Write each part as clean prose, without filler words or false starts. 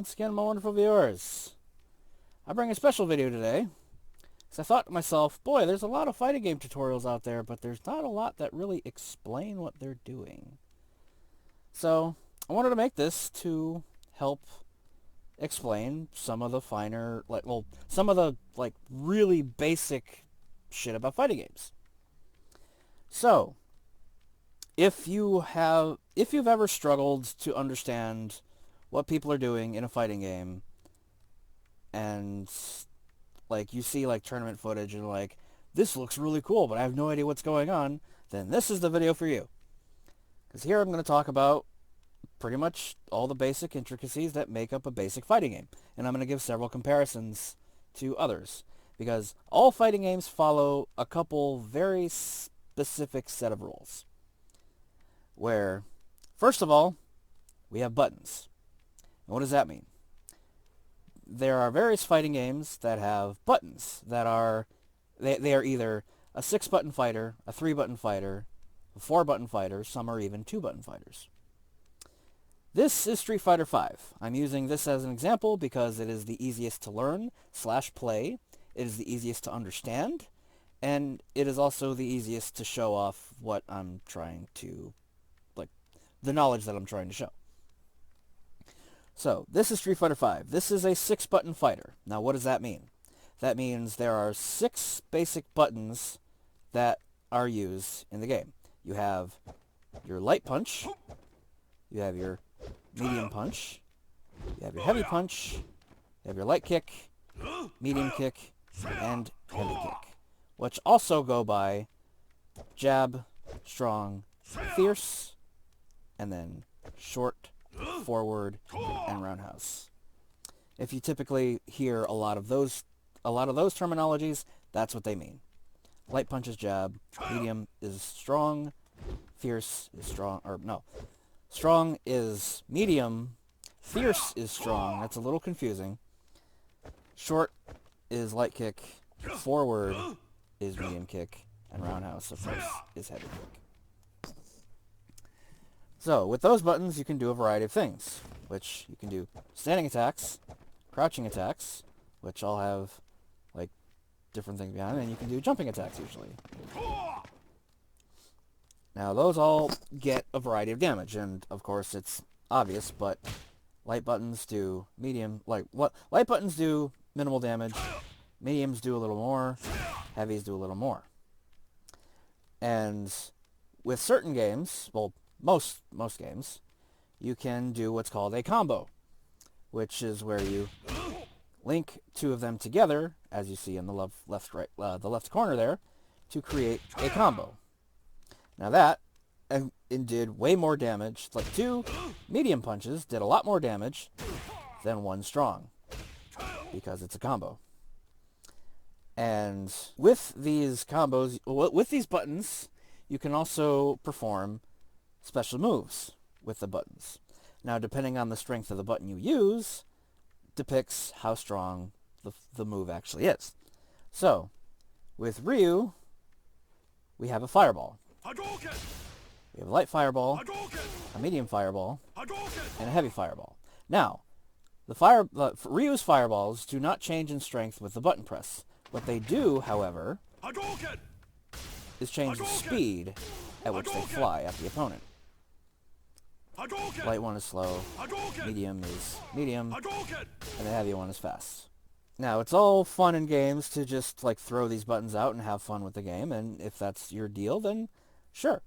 once again, my wonderful viewers. I bring a special video today, because I thought to myself, boy, there's a lot of fighting game tutorials out there, but there's not a lot that really explain what they're doing. So, I wanted to make this to help explain some of the finer, some of the, really basic shit about fighting games. So, if you've ever struggled to understand what people are doing in a fighting game, and you see tournament footage and this looks really cool, but I have no idea what's going on, then this is the video for you. Because here I'm going to talk about pretty much all the basic intricacies that make up a basic fighting game, and I'm going to give several comparisons to others, because all fighting games follow a couple very specific set of rules. Where, first of all, we have buttons. And what does that mean? There are various fighting games that have buttons that are, they are either a 6-button fighter, a 3-button fighter, a 4-button fighter, some are even 2-button fighters. This is Street Fighter V. I'm using this as an example because it is the easiest to learn / play, it is the easiest to understand, and it is also the easiest to show off what I'm trying to, the knowledge that I'm trying to show. So, this is Street Fighter V. This is a 6-button fighter. Now, what does that mean? That means there are 6 basic buttons that are used in the game. You have your light punch, you have your medium punch, you have your heavy punch, you have your light kick, medium kick, and heavy kick, which also go by jab, strong, fierce, and then short, forward, and roundhouse. If you typically hear a lot of those terminologies, that's what they mean. Light punch is jab, medium is strong, fierce is strong, strong is medium, fierce is strong, that's a little confusing. Short is light kick, forward is medium kick, and roundhouse, of course, is heavy kick. So, with those buttons, you can do a variety of things, which you can do standing attacks, crouching attacks, which all have, different things behind them, and you can do jumping attacks, usually. Now, those all get a variety of damage, and, of course, it's obvious, but light buttons do light buttons do minimal damage, mediums do a little more, heavies do a little more. And with certain games, most games, you can do what's called a combo, which is where you link 2 of them together, as you see in the left corner there, to create a combo. Now that did way more damage. 2 medium punches did a lot more damage than 1 strong, because it's a combo. And with these combos, with these buttons, you can also perform special moves with the buttons. Now, depending on the strength of the button you use, depicts how strong the move actually is. So, with Ryu, we have a fireball. We have a light fireball, a medium fireball, and a heavy fireball. Now, Ryu's fireballs do not change in strength with the button press. What they do, however, is change the speed at which they fly at the opponent. Light one is slow, medium is medium, and the heavy one is fast. Now, it's all fun and games to just, throw these buttons out and have fun with the game, and if that's your deal, then sure,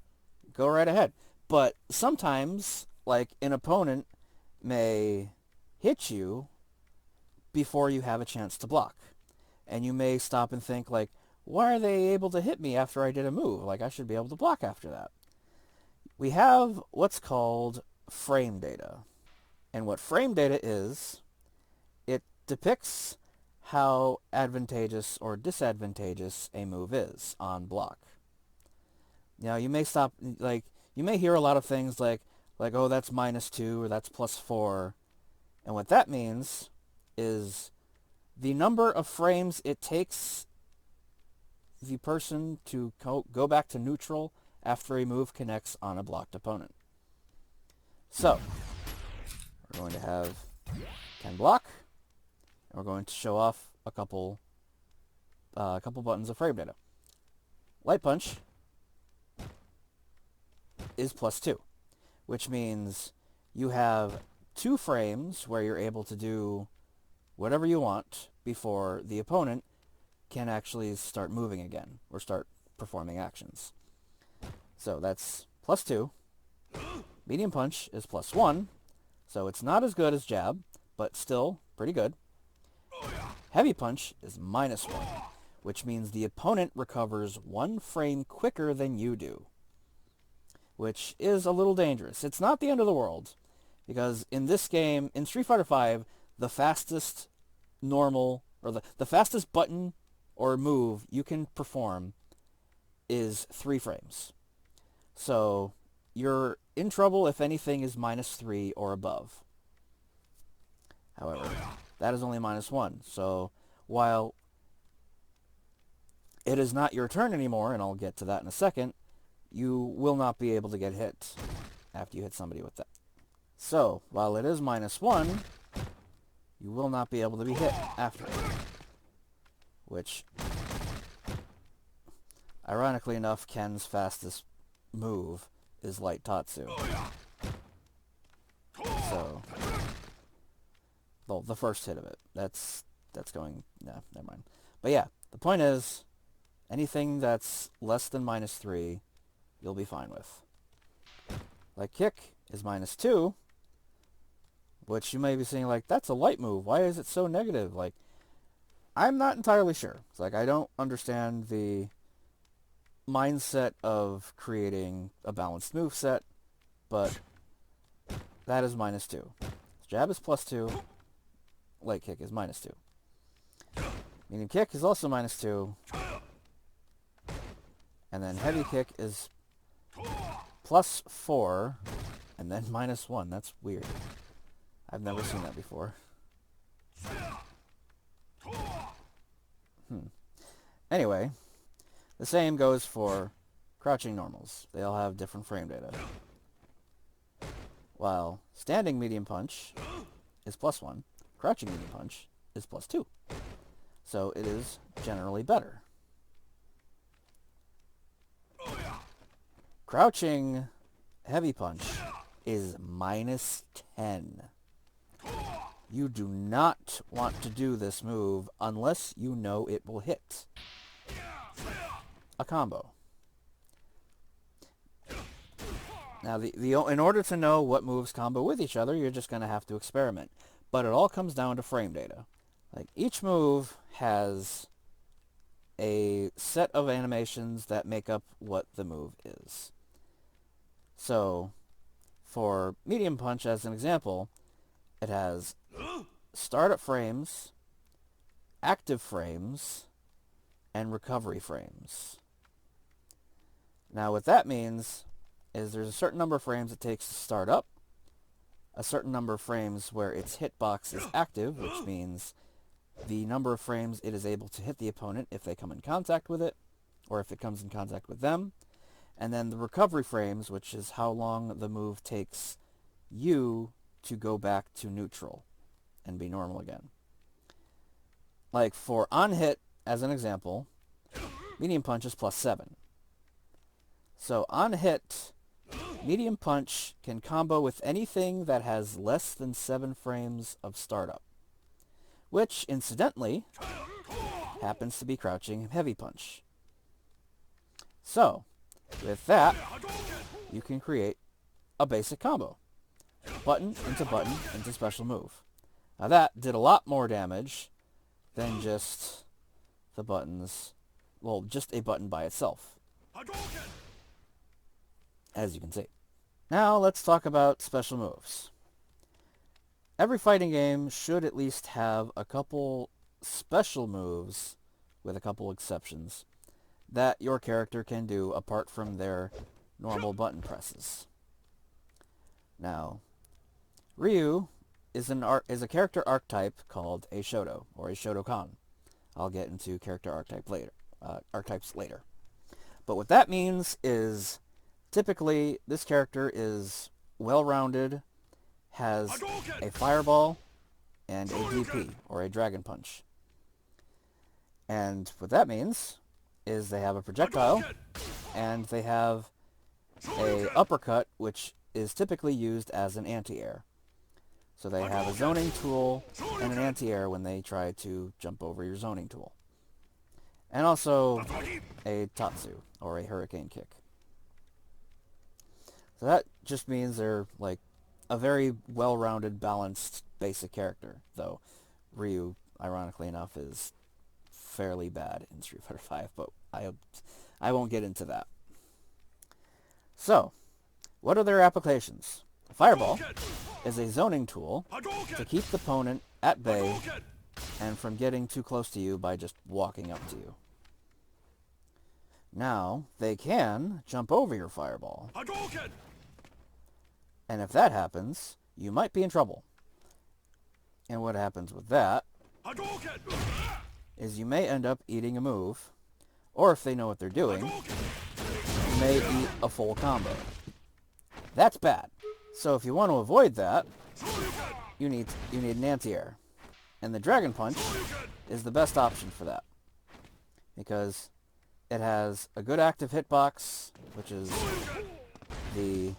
go right ahead. But sometimes, an opponent may hit you before you have a chance to block. And you may stop and think, why are they able to hit me after I did a move? I should be able to block after that. We have what's called frame data. And what frame data is, it depicts how advantageous or disadvantageous a move is on block. Now, you may you may hear a lot of things oh, that's -2 or that's +4. And what that means is the number of frames it takes the person to go back to neutral after a move connects on a blocked opponent. So, we're going to have can block, and we're going to show off a couple buttons of frame data. Light Punch is +2, which means you have 2 frames where you're able to do whatever you want before the opponent can actually start moving again or start performing actions. So that's +2. Medium Punch is +1, so it's not as good as Jab, but still pretty good. Heavy Punch is -1, which means the opponent recovers 1 frame quicker than you do, which is a little dangerous. It's not the end of the world, because in this game, in Street Fighter V, the fastest normal, or the fastest button or move you can perform is 3 frames. So you're in trouble if anything is -3 or above. However, that is only -1. So while it is not your turn anymore, and I'll get to that in a second, you will not be able to get hit after you hit somebody with that. So while it is -1, you will not be able to be hit after it. Which, ironically enough, Ken's fastest move is Light Tatsu. So, well, the first hit of it. That's going... Nah, never mind. But yeah, the point is, anything that's less than -3, you'll be fine with. Light Kick is -2, which you may be saying, like, that's a light move. Why is it so negative? Like, I'm not entirely sure. It's like, I don't understand the mindset of creating a balanced move set, but that is -2. Jab is +2. Light Kick is -2. Medium Kick is also -2. And then Heavy Kick is +4, and then -1. That's weird. I've never seen that before. Anyway, the same goes for crouching normals. They all have different frame data. While standing medium punch is +1, crouching medium punch is +2. So it is generally better. Crouching heavy punch is -10. You do not want to do this move unless you know it will hit a combo. Now, in order to know what moves combo with each other, you're just going to have to experiment. But it all comes down to frame data. Like, each move has a set of animations that make up what the move is. So, for medium punch, as an example, it has startup frames, active frames, and recovery frames. Now, what that means is there's a certain number of frames it takes to start up, a certain number of frames where its hitbox is active, which means the number of frames it is able to hit the opponent if they come in contact with it, or if it comes in contact with them, and then the recovery frames, which is how long the move takes you to go back to neutral and be normal again. Like for on hit, as an example, medium punch is +7. So on hit, medium punch can combo with anything that has less than 7 frames of startup, which, incidentally, happens to be crouching heavy punch. So, with that, you can create a basic combo. Button into special move. Now that did a lot more damage than just the buttons, well, just a button by itself, as you can see. Now let's talk about special moves. Every fighting game should at least have a couple special moves, with a couple exceptions, that your character can do apart from their normal button presses. Now, Ryu is a character archetype called a Shoto, or a Shotokan. I'll get into character archetypes later. But what that means is, typically, this character is well-rounded, has a fireball, and a DP, or a Dragon Punch. And what that means is they have a projectile, and they have a uppercut, which is typically used as an anti-air. So they have a zoning tool and an anti-air when they try to jump over your zoning tool. And also a Tatsu, or a Hurricane Kick. So that just means they're like a very well-rounded, balanced, basic character. Though Ryu, ironically enough, is fairly bad in Street Fighter V, but I won't get into that. So, what are their applications? Fireball is a zoning tool to keep the opponent at bay and from getting too close to you by just walking up to you. Now, they can jump over your fireball. And if that happens, you might be in trouble. And what happens with that is you may end up eating a move, or if they know what they're doing, you may eat a full combo. That's bad. So if you want to avoid that, you need an anti-air. And the Dragon Punch is the best option for that, because it has a good active hitbox, which is the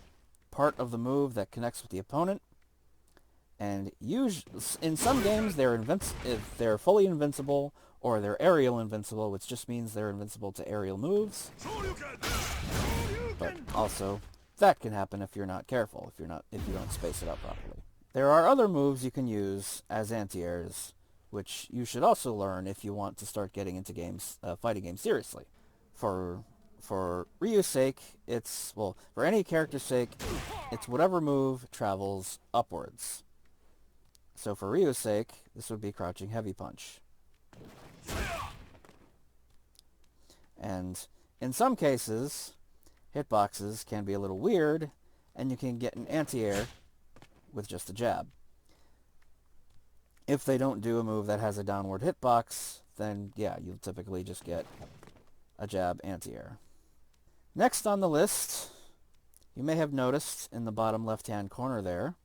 part of the move that connects with the opponent. And in some games, they're fully invincible, or they're aerial invincible, which just means they're invincible to aerial moves. But also, that can happen if you're not careful, if you don't space it out properly. There are other moves you can use as anti-airs, which you should also learn if you want to start getting into fighting games seriously. For Ryu's sake, for any character's sake, it's whatever move travels upwards. So for Ryu's sake, this would be Crouching Heavy Punch. And in some cases, hitboxes can be a little weird, and you can get an anti-air with just a jab. If they don't do a move that has a downward hitbox, then yeah, you'll typically just get a jab anti-air. Next on the list, you may have noticed in the bottom left-hand corner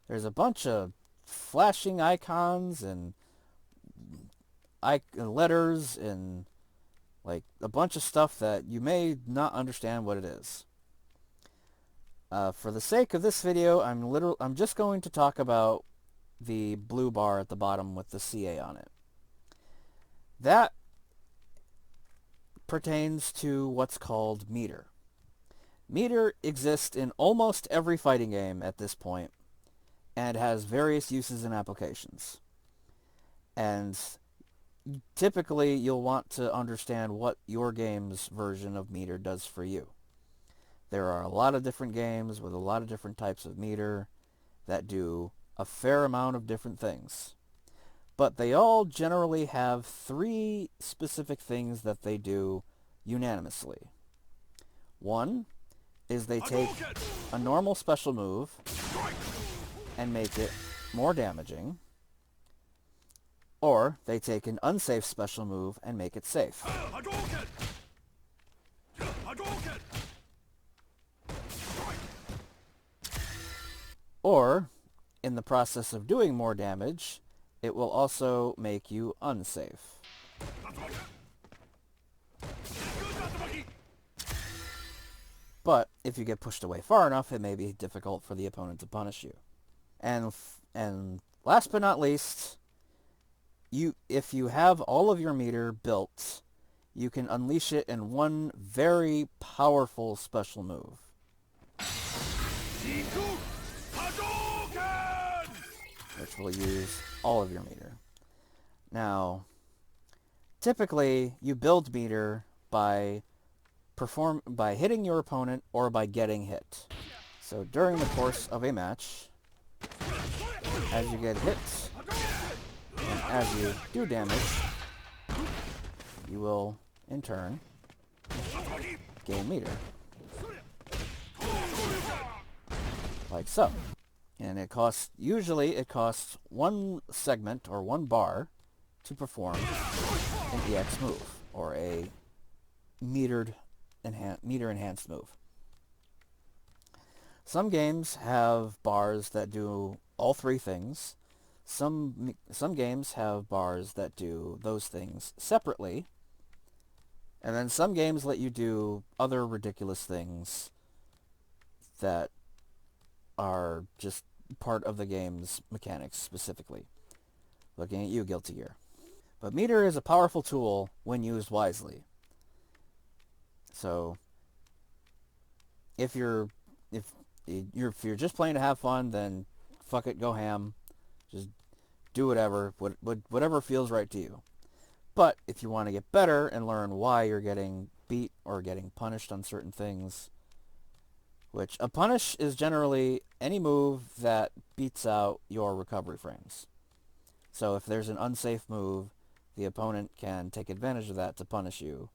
there's a bunch of flashing icons and letters and like a bunch of stuff that you may not understand what it is. For the sake of this video, I'm just going to talk about the blue bar at the bottom with the CA on it. That pertains to what's called meter. Meter exists in almost every fighting game at this point, and has various uses and applications. And typically, you'll want to understand what your game's version of meter does for you. There are a lot of different games with a lot of different types of meter that do a fair amount of different things. But they all generally have 3 specific things that they do unanimously. One is they take a normal special move and make it more damaging, or they take an unsafe special move and make it safe. Or, in the process of doing more damage, it will also make you unsafe. But if you get pushed away far enough, it may be difficult for the opponent to punish you. And last but not least, if you have all of your meter built, you can unleash it in one very powerful special move. Which will use all of your meter. Now, typically, you build meter by hitting your opponent or by getting hit. So during the course of a match, as you get hit, and as you do damage, you will, in turn, gain meter. Like so. And usually it costs 1 segment or 1 bar to perform an EX move, or a meter enhanced move. Some games have bars that do all 3 things. Some games have bars that do those things separately, and then some games let you do other ridiculous things that are just part of the game's mechanics specifically. Looking at you, Guilty Gear. But meter is a powerful tool when used wisely. So if you're just playing to have fun, then fuck it, go ham. Just do whatever feels right to you. But if you want to get better and learn why you're getting beat or getting punished on certain things, which a punish is generally any move that beats out your recovery frames. So if there's an unsafe move, the opponent can take advantage of that to punish you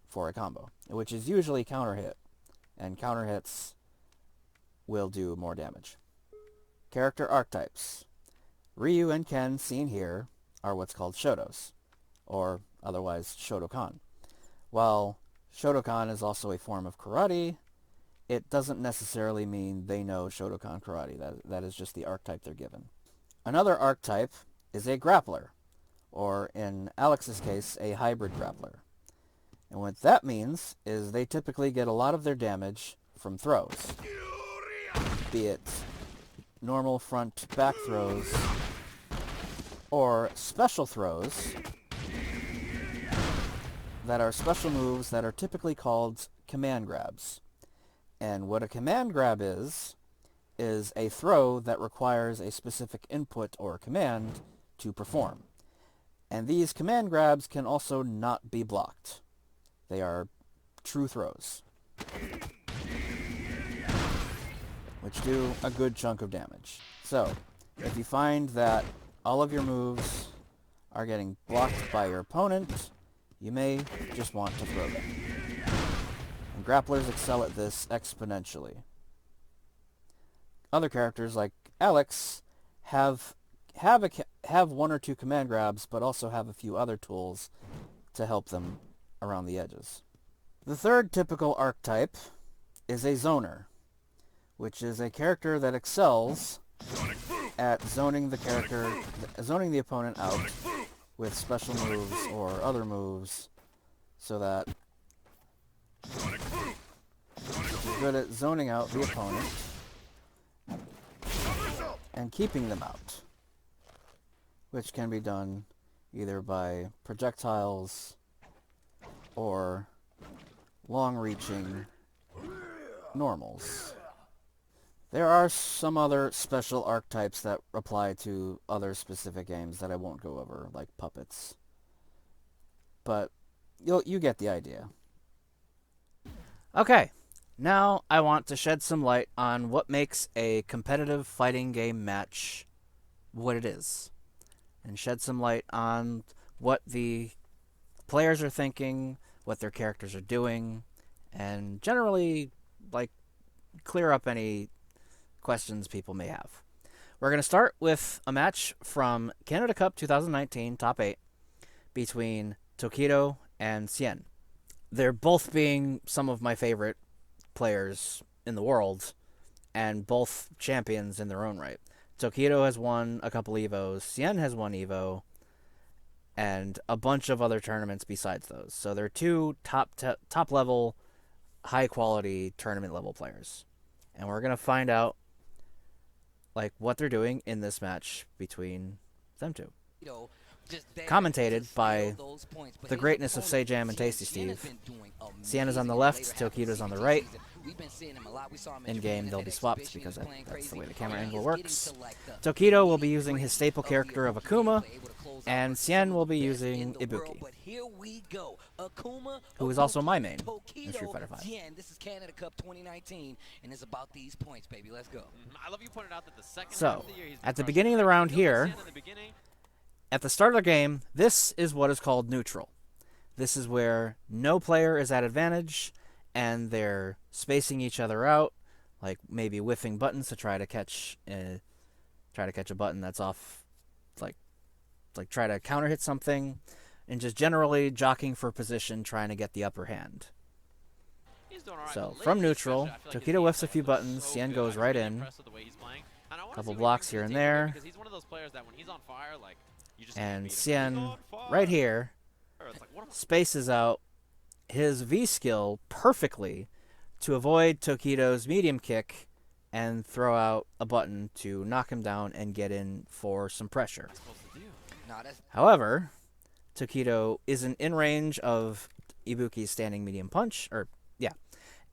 for a combo, which is usually counter hit, and counter hits will do more damage. Character archetypes. Ryu and Ken, seen here, are what's called Shotos, or otherwise Shotokan. While Shotokan is also a form of karate, it doesn't necessarily mean they know Shotokan karate. That is just the archetype they're given. Another archetype is a grappler, or in Alex's case, a hybrid grappler. And what that means is they typically get a lot of their damage from throws, be it normal front-back throws or special throws that are special moves that are typically called command grabs. And what a command grab is a throw that requires a specific input or command to perform. And these command grabs can also not be blocked. They are true throws, which do a good chunk of damage. So, if you find that all of your moves are getting blocked by your opponent, you may just want to throw them. And grapplers excel at this exponentially. Other characters like Alex have one or two command grabs, but also have a few other tools to help them around the edges. The third typical archetype is a zoner, which is a character that excels at zoning the opponent out with special moves or other moves, so that you're good at zoning out the opponent and keeping them out, which can be done either by projectiles or long-reaching normals. There are some other special archetypes that apply to other specific games that I won't go over, like puppets. But you get the idea. Okay, now I want to shed some light on what makes a competitive fighting game match what it is, and shed some light on what the players are thinking, what their characters are doing, and generally, clear up any questions people may have. We're going to start with a match from Canada Cup 2019 Top 8 between Tokido and Cien. They're both being some of my favorite players in the world, and both champions in their own right. Tokido has won a couple Evos, Cien has won Evo, and a bunch of other tournaments besides those. So they're two top level, high quality tournament level players. And we're going to find out what they're doing in this match between them two. Commentated by the greatness of Sejam and Tasty Steve. Cien is on the left, Tokido's on the right. In game, they'll be swapped because that's the way the camera angle works. Tokido will be using his staple character of Akuma, and Cien will be using Ibuki, who is also my main in Street Fighter V. This is Canada Cup 2019, and it's about these points, baby. Let's go. I love you pointed out that the second So, half of the year, he's at the beginning of the round here, at the start of the game, this is what is called neutral. This is where no player is at advantage, and they're spacing each other out, like maybe whiffing buttons to try to catch a button that's off, like try to counter hit something, and just generally jockeying for position, trying to get the upper hand. So from neutral, Tokido whiffs a few buttons, Cien goes right in, a couple blocks here and there, those players that when he's on fire, like, you just And can't beat him. He's Cien, on fire. right here, It's like, what am I- spaces out his V skill perfectly to avoid Tokido's medium kick and throw out a button to knock him down and get in for some pressure. supposed to do? Nah, that's However, Tokido isn't in range of Ibuki's standing medium punch,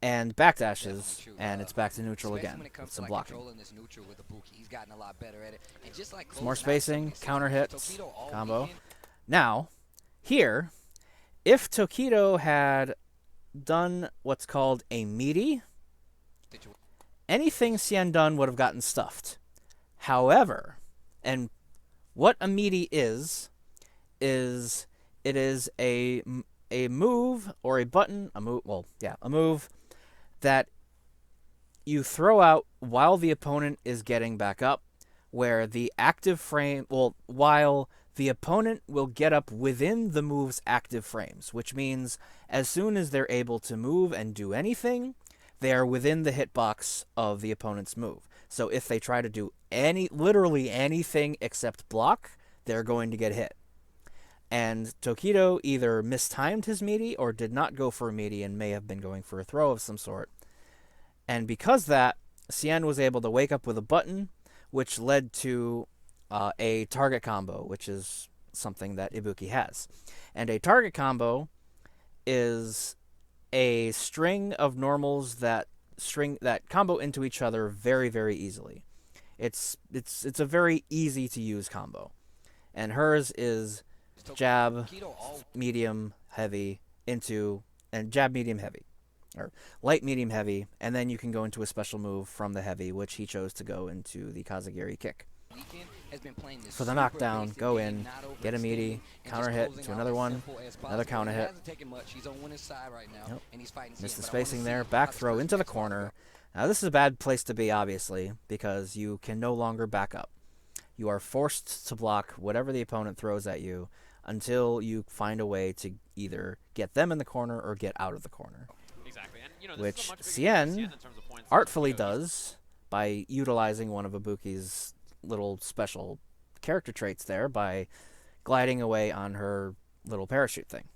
and backdashes, definitely true. and it's back to neutral especially again when it comes with to some like blocking. controlling this neutral with Ibuki. He's gotten a lot better at it. And just like Some more closing out spacing, some of these counter situations, hits, Tokido all combo. weekend, Now, here, if Tokido had done what's called a meaty, anything Cien done would have gotten stuffed. However, and what a meaty is it is a move or a button, a move that you throw out while the opponent is getting back up, where the active frame, while the opponent will get up within the move's active frames, which means as soon as they're able to move and do anything, they are within the hitbox of the opponent's move. So if they try to do literally anything except block, they're going to get hit. And Tokido either mistimed his meaty or did not go for a meaty and may have been going for a throw of some sort. And because that, Cien was able to wake up with a button, which led to a target combo, which is something that Ibuki has. And a target combo is a string of normals that combo into each other very, very easily. It's a very easy to use combo. And hers is jab, medium, heavy, and jab, medium, heavy. Or light, medium, heavy, and then you can go into a special move from the heavy, which he chose to go into the Kazagiri kick. For the knockdown, go in, get a meaty, counter hit to another one, another counter hit. Yep. Missed the spacing there, back throw into the corner. Now this is a bad place to be, obviously, because you can no longer back up. You are forced to block whatever the opponent throws at you until you find a way to either get them in the corner or get out of the corner. Exactly. And, Which Cien artfully does by utilizing one of Ibuki's little special character traits there by gliding away on her little parachute thing.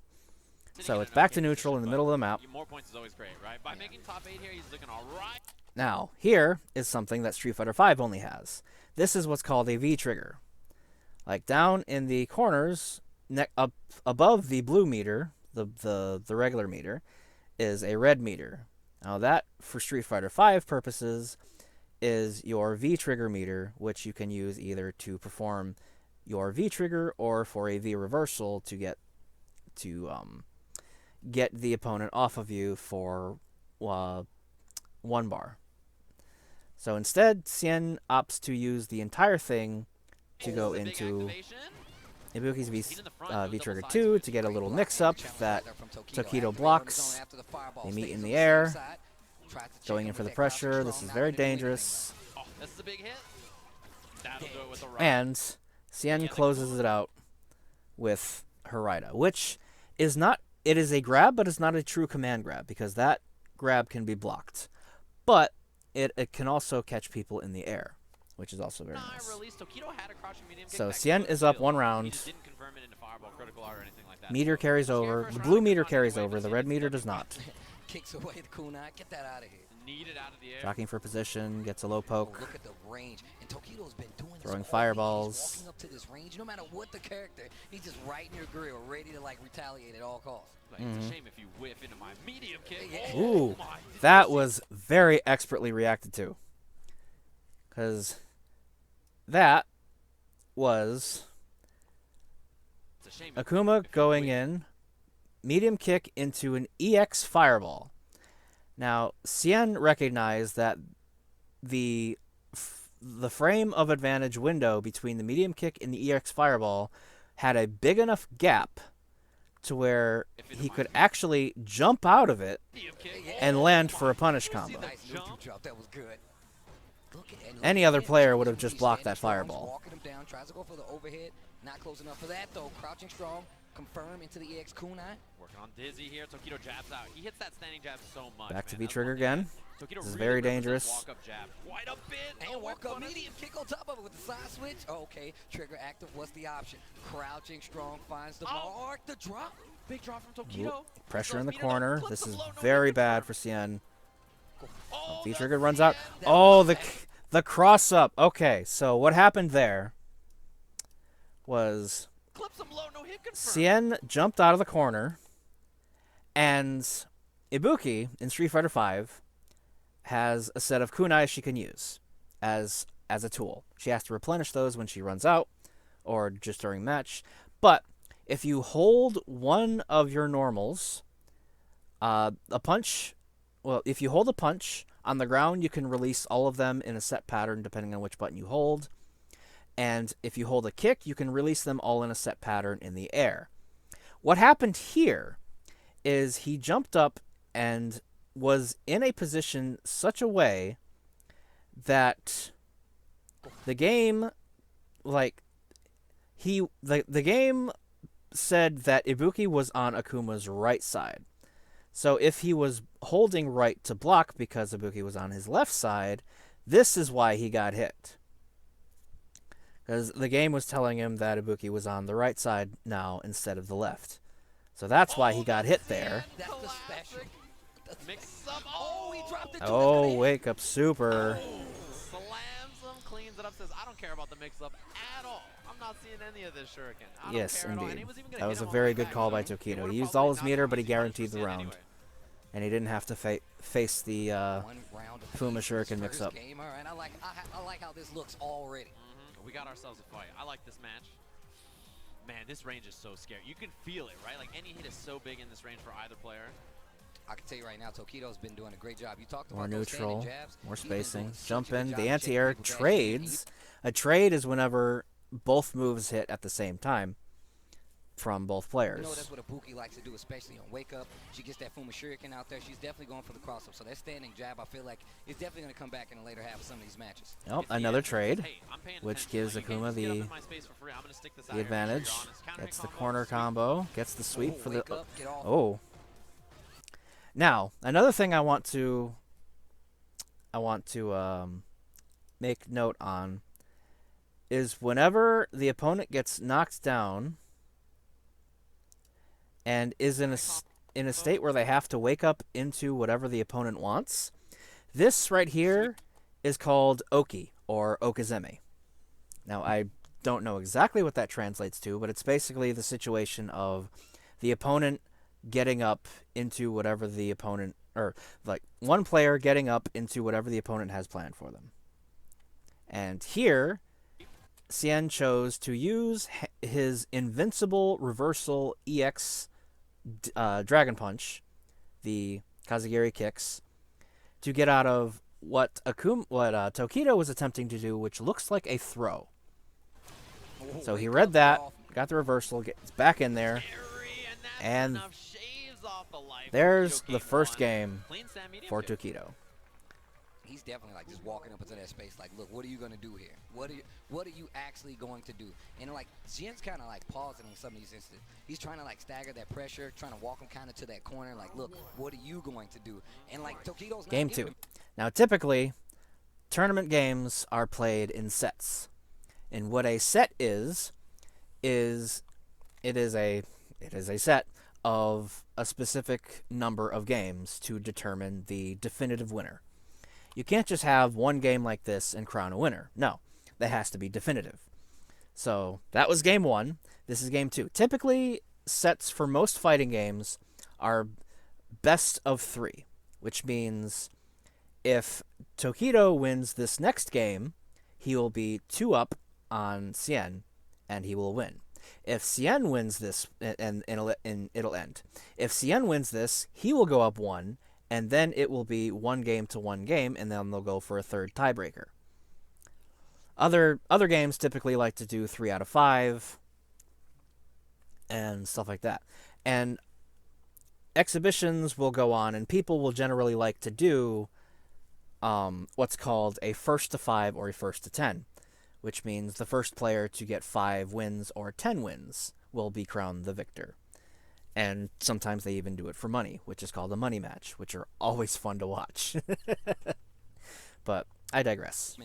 So it's back to neutral in the middle of the map. More points is always great, right? By making top 8 here, he's looking all right. Now, here is something that Street Fighter V only has. This is what's called a V-trigger. Like down in the corners, up above the blue meter, the regular meter, is a red meter. Now that, for Street Fighter V purposes, is your V-trigger meter, which you can use either to perform your V-trigger or for a V-reversal to get the opponent off of you for 1 bar. So instead, Cien opts to use the entire thing to go into Ibuki's V-trigger 2 to get a little mix-up that Tokido blocks. They meet in the air, going in for the pressure. This is very dangerous. This is a big hit. That'll do it with the right. And Cien closes it out with her Raida, which is not... It is a grab, but it's not a true command grab, because that grab can be blocked. But it can also catch people in the air, which is also very nice. So Cien is up 1 round. Meter carries over. The blue meter carries over. The red meter does not. Kicks away the kunai. Get that out of here. Out of the air. Jockeying for position, gets a low poke. Look at the range. And Tokido's been doing Throwing this fireballs. He's walking up to this range. No matter what the character, he's just right in your grill, ready to like retaliate at all costs. Like, it's a shame if you whiff into my medium kick. Yeah. Ooh, my. that was very expertly reacted to. Because that was It's a shame Akuma if you going whiff. in, medium kick into an EX fireball. Now, Cien recognized that the frame of advantage window between the medium kick and the EX fireball had a big enough gap to where he could actually jump out of it and land for a punish combo. Nice neutral drop. That was good. Any other player would have just blocked that fireball. Walking him down, tries to go for the overhead. Not close enough for that though. Crouching strong. confirm into the EX kunai. Working on Dizzy here. Tokido jabs out. He hits that standing jab so much. Back to man. V-trigger That's one again. thing that Tokido This is really very represents dangerous. Walk-up jab. Quite a bit. And walk up Whip medium kick on top of it with the side switch. Oh, okay, trigger active. What's the option? Crouching strong finds the mark. The drop. Big drop from Tokido. Pressure in the Speed it up, corner. flips This the is low, no very hit bad confirm. for Cien. Oh, V-trigger the runs out. CN. Oh, the cross up. Okay, so what happened there was Clips him low, no hit confirm. Cien jumped out of the corner, and Ibuki in Street Fighter V has a set of kunai she can use as a tool. She has to replenish those when she runs out or just during match. But if you hold one of your normals, if you hold a punch on the ground, you can release all of them in a set pattern depending on which button you hold. And if you hold a kick, you can release them all in a set pattern in the air. What happened here is he jumped up and was in a position such a way that the game, the game said that Ibuki was on Akuma's right side. So if he was holding right to block because Ibuki was on his left side, this is why he got hit. Because the game was telling him that Ibuki was on the right side now instead of the left. So that's why he got hit there. That's the special. Mix up. Oh, he dropped it too. Oh, wake up super. Slams him, cleans it up, says, I don't care about the mix-up at all. I'm not seeing any of this shuriken. I don't Yes, care at all. And indeed. he was even gonna That hit was a him on very the good back, call so by it Tokido. would've He used probably all his not meter, been but he easy guaranteed the 100% round. anyway. And he didn't have to face the One round of Fuma peace, Shuriken his mix-up. first game, all right, I like how this looks already. We got ourselves a fight. I like this match. Man, this range is so scary. You can feel it, right? Like, any hit is so big in this range for either player. I can tell you right now, Tokido's been doing a great job. You talked more about those neutral, standing jabs. more He's been doing spacing. such a Jump good in. job The shaking anti-air people down. trades. A trade is whenever both moves hit at the same time from both players. You know that's what Ibuki likes to do, especially on Wake Up. She gets that Fuma Shuriken out there. She's definitely going for the cross-up. So that standing jab, I feel like, is definitely going to come back in the later half of some of these matches. Oh, It's the another end. trade, Hey, I'm paying which attention. gives Like, you can't Akuma just get up the in my space for free. I'm gonna stick this out the here, make sure you're advantage. honest. Counter Gets hit the combo, corner sweep. combo. Gets the sweep Oh, for the. wake up, get off. Oh. Now, another thing I want to make note on is whenever the opponent gets knocked down and is in a state where they have to wake up into whatever the opponent wants, this right here is called Oki or Okizeme. Now, I don't know exactly what that translates to, but it's basically the situation of the opponent getting up into whatever the opponent, or like one player getting up into whatever the opponent has planned for them. And here, Cien chose to use his invincible reversal EX Dragon Punch, the Kazagiri kicks, to get out of what Tokido was attempting to do, which looks like a throw. Oh, So he wake read up, that, get off. got the reversal, gets back in there. That's And enough shaves off the life. There's Tokido the first won. game Clean stand medium for kick. Tokido. He's definitely like just walking up into that space like, look, what are you going to do here? What are you actually going to do? And like Jien's kind of like pausing in some of these instances. He's trying to like stagger that pressure, trying to walk him kind of to that corner like, look, what are you going to do? And like Tokido's not Game giving 2. him- Now, typically, tournament games are played in sets. And what a set is it is a set of a specific number of games to determine the definitive winner. You can't just have one game like this and crown a winner. No, that has to be definitive. So that was game 1. This is game 2. Typically, sets for most fighting games are best of 3, which means if Tokido wins this next game, he will be 2 up on Cien, and he will win. If Cien wins this, and it'll end. If Cien wins this, he will go up 1, and then it will be 1 game to 1 game, and then they'll go for a third tiebreaker. Other games typically like to do 3 out of 5, and stuff like that. And exhibitions will go on, and people will generally like to do what's called a first to 5 or a first to 10, which means the first player to get 5 wins or 10 wins will be crowned the victor. And sometimes they even do it for money, which is called a money match, which are always fun to watch. But I digress.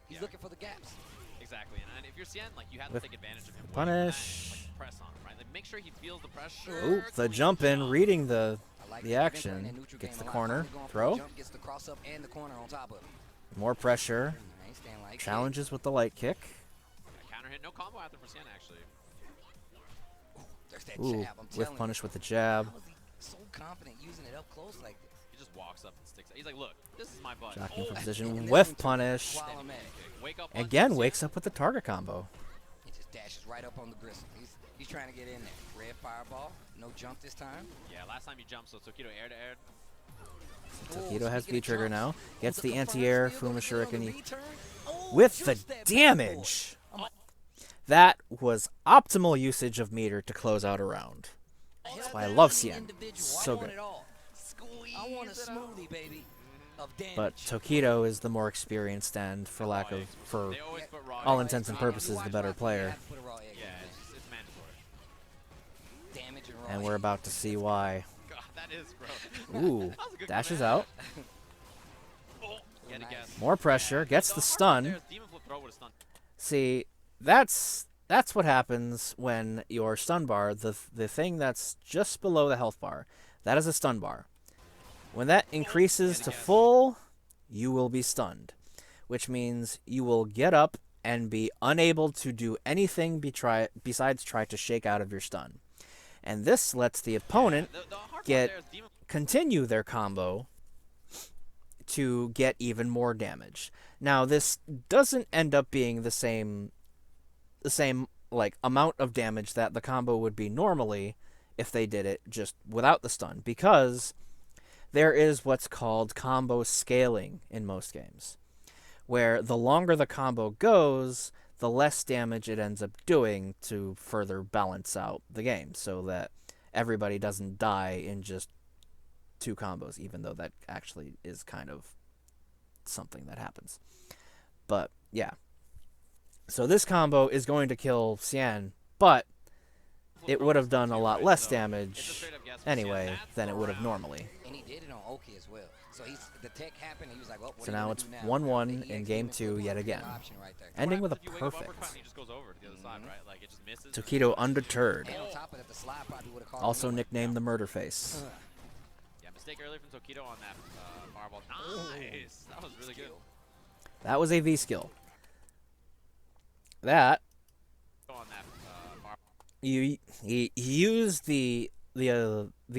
He's looking for the gaps. Exactly, and if you're Cien, like you have to take advantage of him. Punish. Like, press on him, right? Like, make sure he feels the pressure. Ooh, the jump in, reading the action, gets the corner, throw. Gets the cross up and the corner on top of him. More pressure. Like Challenges with the light kick. Counter hit, no combo after for Cien actually. There's that Ooh, jab, I'm with telling punish you. with the jab. How is he so confident using it up close like this? He just walks up and sticks it. He's like, look, this is my butt. Jocking for And position this with one, punish. while I'm at it, Wake up Again, wakes up with the target combo. he just dashes right up on the gristle. He's trying to get in there. Red fireball, no jump this time. Yeah, last time he jumped, so Tokido air to air. Tokido has speaking of V-trigger now. jumps, Gets with the confirmed anti-air steal, Fuma gonna get on the Shuriken return. Oh, with the juice that bad damage. boy. That was optimal usage of meter to close out a round. That's why I love Cien. So good. I want a smoothie, baby, of damage. But Tokido is the more experienced and, for lack of, for They always put raw all egg. intents and purposes, the better player. Yeah, it's mandatory. Damage and raw And we're egg. about to see why. God, that is gross. Ooh, That was a good dashes command. out. Oh, you had to guess. More pressure, gets the stun. Demon flip throw would've stunned. See, that's what happens when your stun bar, the thing that's just below the health bar, that is a stun bar. When that increases to full, you will be stunned, which means you will get up and be unable to do anything besides try to shake out of your stun. And this lets the opponent The hard part get there is demon continue their combo to get even more damage. Now, this doesn't end up being the same like amount of damage that the combo would be normally if they did it just without the stun, because there is what's called combo scaling in most games, where the longer the combo goes, the less damage it ends up doing to further balance out the game, so that everybody doesn't die in just 2 combos, even though that actually is kind of something that happens. But yeah, so this combo is going to kill Cien, but it would have done a lot less damage anyway than it would have normally. And he did it on Oki as well. So the tech happened, and he was like, well, what So are you now gonna it's do now? 1-1 The in EX game movement 2 was yet a good again. option right there. Ending with a If you wake up perfect. uppercut, he just goes over to the other side, right? Like it just misses. Tokido undeterred, And on top of that, the slide probably would have called also him. nicknamed the Murder Face. Yeah, mistake earlier from Tokido on that fireball. Nice. That was really good. That was a V skill. That On that fireball. he used the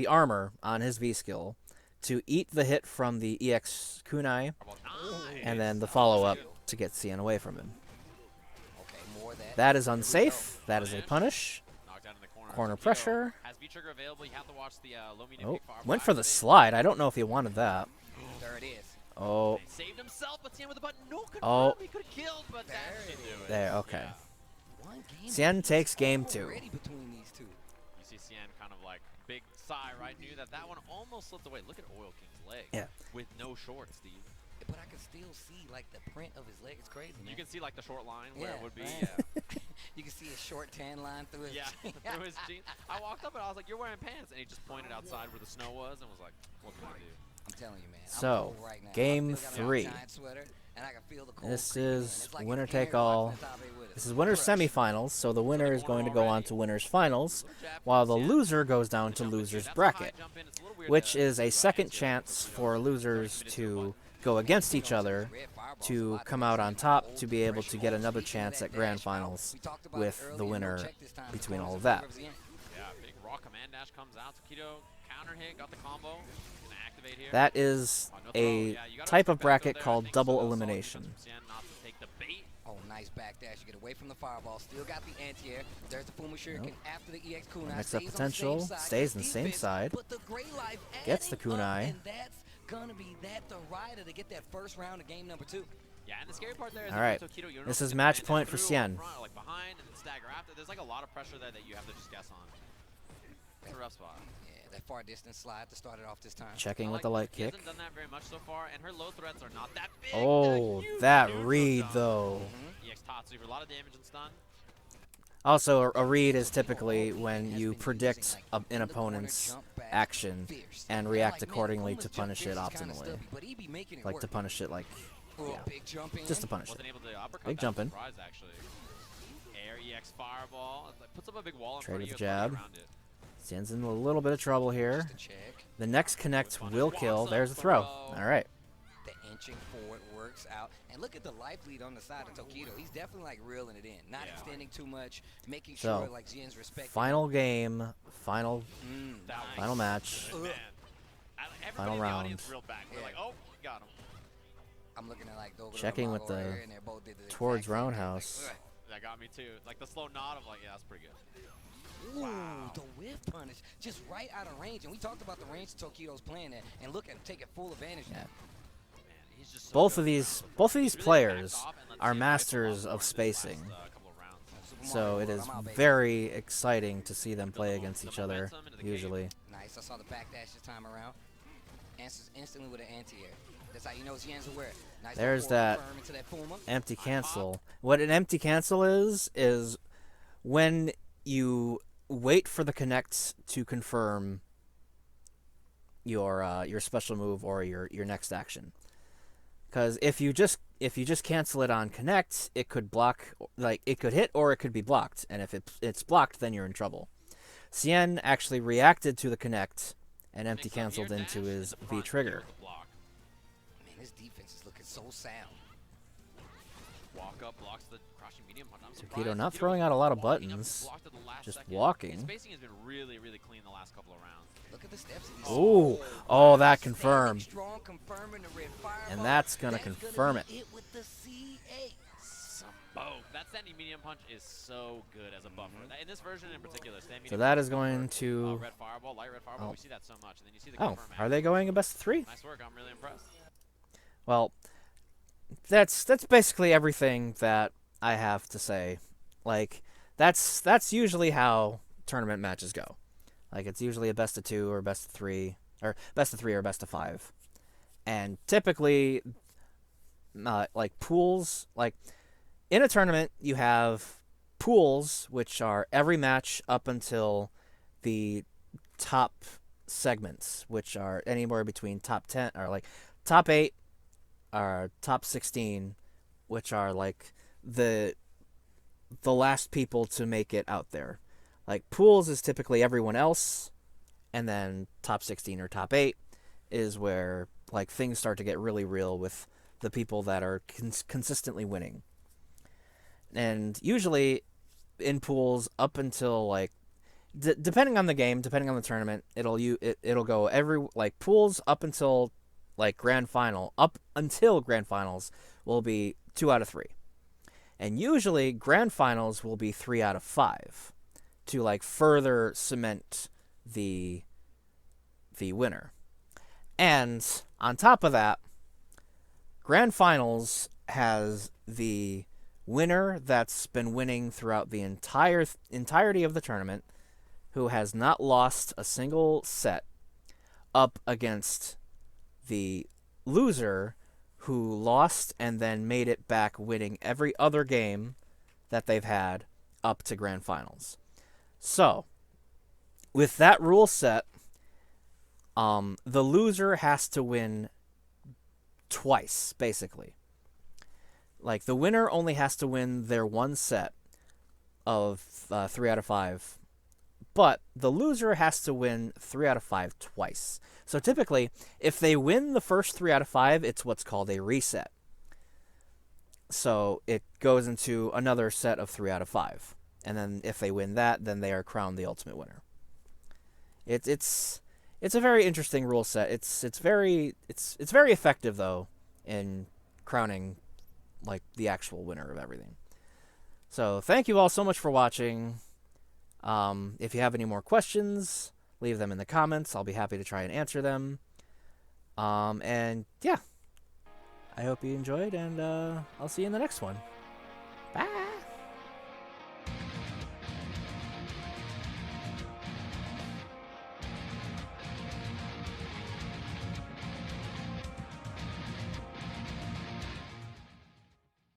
armor on his V skill to eat the hit from the EX kunai, Nice. and then the follow-up to get Cien away from him. Okay, more of that. That is unsafe. That is a punish. Knocked out in the corner. Corner Tokido pressure. Has V-trigger available. You have to watch the low medium Oh, kick fireball went for the activate. slide. I don't know if he wanted that. There it is. Oh, He saved himself, but Cien with the button. No confirm. Oh. He could have killed, but that There should it do it. there, okay. Yeah. One game Cien takes game 2. already between these two. You see Cien kind of like big sigh, right? Knew that one almost slipped away. Look at Oil King's leg. Yeah. With no shorts, Steve. But I can still see like the print of his leg. It's crazy, man. You can see like the short line where it would be. right. Yeah. You can see a short tan line through his Yeah, through his jeans. I walked up and I was like, "You're wearing pants," and he just pointed outside where the snow was and was like, "What can I do?" I'm telling you, man. I'm So, cold right now. game I still got on my 3. giant sweater, and I can feel the cold This creeping in. is It's like winner if take Aaron all. Rodgers is out there with us. This is winners Crush. semifinals, so the winner is going to go on to winners finals, while the loser goes down to losers bracket, which is a second chance for losers to go against each other to come out on top to be able to get another chance at grand finals with the winner between all of that. Yeah, big raw command dash comes out. Tokido counter hit, got the combo. Gonna activate here. That is No throw. a Yeah, you gotta type of respect bracket there. I called think double solid elimination. defense from Cien not to take the bait. Oh, nice back dash. You get away from the fireball. Still got the anti-air. There's the Fuma Shuriken after the EX kunai. Mix up Stays on the potential, same side, stays gets on the same defense, side, but the Gray Life gets the adding up, kunai. and that's gonna be the rider to get that first round of game number 2. Yeah, and the scary part there is All right. Tokido, you don't This know is if match he's point gonna for land Cien. through or front or like behind and then stagger after. There's like a lot of pressure there that you have to just guess on. It's a rough spot. Yeah, that far distance slide to start it off this time. Checking I with like the light he kick. hasn't done that very much so far, and her low threats are not that big. Oh, They're huge, that dude. read So though. EX tosses So you have a lot of damage and stun. Also, a read is typically when you predict an opponent's action and react accordingly to punish it optimally. Like to punish it, like, yeah, just to punish it. Big jumping. Surprise, actually. Air EX fireball. Puts up a big wall in Trade front with of the you. jab. Xian's in a little bit of trouble here. The next connect will kill. There's a throw. All right. The inching forward works out. And look at the life lead on the side of Tokido. He's definitely like reeling it in. Not extending too much, making sure like Jian's respecting. Final game, final match, Man. final round. We're like, oh, got him. I'm looking at like Checking with the towards roundhouse. That got me too. Like the slow nod of like, yeah, that's pretty good. Ooh, Wow. the whiff punish, just right out of range. And we talked about the range Tokido's playing at, and look at him taking full advantage now. Man, he's just so Both good. of these Really players backed off and let are Jian masters rifle of off spacing. the last, couple of rounds. So it is very exciting to see them play against each other, usually. Nice, I saw the backdash this time around. Answers instantly with an anti-air. That's how you know Jian's aware. Nice There's that empty cancel. What an empty cancel is when you wait for the connect to confirm your special move or your next action. Because if you just cancel it on connect, it could block, like it could hit or it could be blocked, and if it's blocked, then you're in trouble. Xian actually reacted to the connect and empty canceled into his V trigger. Man, his defense is looking so sound. Walk up, blocks the crushing medium punch. I'm Tokido surprised. not Tokido throwing was out a lot of walking up, buttons, blocked at the last just second. walking. His spacing has been really, really clean the last couple of rounds. Look at the steps. Ooh, oh, that confirmed. Strong, confirming the red fireball. And that's gonna confirm it. It with the C8. That standing medium punch is so good as a buffer. In this version in particular, standing So medium that punch is going buffer, to. red fireball, light red fireball. Oh. We see that so much, and then you see the Oh, confirm are they going a best of 3? Nice work. I'm really impressed. Well, that's basically everything that I have to say. Like that's usually how tournament matches go. Like it's usually a best of 2 or best of 3 or best of 3 or best of 5. And typically like pools, like in a tournament you have pools, which are every match up until the top segments, which are anywhere between top 10 or like top 8 or top 16, which are like the last people to make it out there. Like pools is typically everyone else, and then top 16 or top 8 is where like things start to get really real with the people that are consistently winning. And usually in pools up until like depending on the game, depending on the tournament, it'll go every like pools up until like grand final, up until grand finals will be 2 out of 3. And usually grand finals will be 3 out of 5 to like further cement the winner. And on top of that, grand finals has the winner that's been winning throughout the entirety of the tournament, who has not lost a single set, up against the loser who lost and then made it back winning every other game that they've had up to grand finals. So, with that rule set, the loser has to win twice, basically. Like, the winner only has to win their one set of 3 out of 5, but the loser has to win 3 out of 5 twice. So typically, if they win the first 3 out of 5, it's what's called a reset. So it goes into another set of 3 out of 5. And then if they win that, then they are crowned the ultimate winner. It's a very interesting rule set. It's very effective though in crowning like the actual winner of everything. So thank you all so much for watching. If you have any more questions, leave them in the comments. I'll be happy to try and answer them. And yeah, I hope you enjoyed, and I'll see you in the next one.